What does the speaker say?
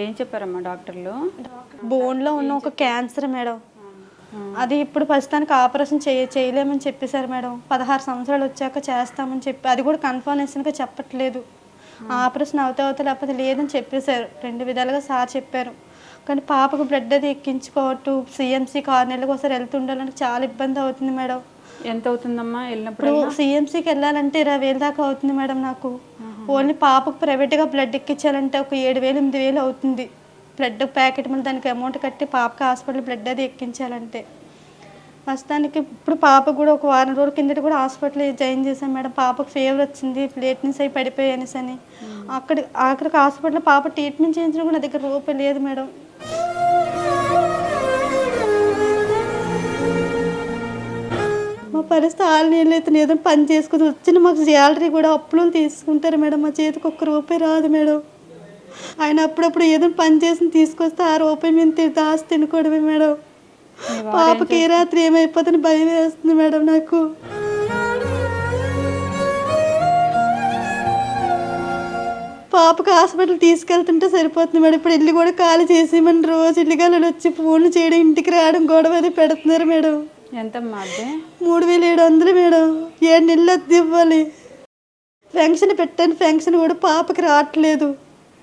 ఏం చెప్పారమ్మా డాక్టర్లు? బోన్లో ఉన్న ఒక క్యాన్సర్ మేడం. అది ఇప్పుడు ప్రస్తుతానికి ఆపరేషన్ చేయలేమని చెప్పేశారు మేడం. 16 సంవత్సరాలు వచ్చాక చేస్తామని చెప్పి, అది కూడా కన్ఫర్మేషన్గా చెప్పట్లేదు. ఆపరేషన్ అవుతా లేకపోతే లేదని చెప్పేశారు. 2 విధాలుగా సార్ చెప్పారు. కానీ పాపకు బ్లడ్ అది ఎక్కించుకోవట్టు సిఎంసీకి 6 నెలలకు ఒకసారి వెళ్తుండాలంటే చాలా ఇబ్బంది అవుతుంది మేడం. ఎంత అవుతుందమ్మా వెళ్ళినప్పుడు? సిఎంసీకి వెళ్ళాలంటే 20,000 దాకా అవుతుంది మేడం నాకు. ఓన్లీ పాపకు ప్రైవేట్గా బ్లడ్ ఎక్కించాలంటే ఒక 7,000 8,000 అవుతుంది. బ్లడ్ ప్యాకెట్ మీద దానికి అమౌంట్ కట్టి పాపకి హాస్పిటల్ బ్లడ్ అది ఎక్కించాలంటే. ప్రస్తుతానికి ఇప్పుడు పాప కూడా ఒక వారం రోజుల కిందట కూడా హాస్పిటల్ జాయిన్ చేశాం మేడం. పాపకు ఫీవర్ వచ్చింది, ప్లేట్లెట్స్ అవి పడిపోయాయి అనేసి అని. ఆఖరికి హాస్పిటల్లో పాప ట్రీట్మెంట్ చేయించడం కూడా నా దగ్గర రూపాయి లేదు మేడం. మా పరిస్థితి 6 నెలలు అయితే ఏదో పని చేసుకుని వచ్చిన మాకు శాలరీ కూడా అప్పులు తీసుకుంటారు మేడం. మా చేతికి ఒక్క రూపాయి రాదు మేడం. ఆయన అప్పుడప్పుడు ఏదో పని చేసి తీసుకొస్తే ఆ రూపాయి మేము దాచి తినుకోవడమే మేడం. పాపకి ఏ రాత్రి ఏమైపోతుందని భయం వేస్తుంది మేడం నాకు. పాపకు హాస్పిటల్ తీసుకెళ్తుంటే సరిపోతుంది మేడం. ఇప్పుడు ఇల్లు కూడా ఖాళీ చేసి మన రోజు ఇల్లుగాలు వచ్చి ఫోన్లు చేయడం, ఇంటికి రావడం, గొడవ అది పెడుతున్నారు మేడం. ఎంతమ్మా అదే? 3,700 మేడం. 7 నెలలు అద్దె ఇవ్వాలి. ఫంక్షన్ పెట్టాను, ఫంక్షన్ కూడా పాపకి రావట్లేదు.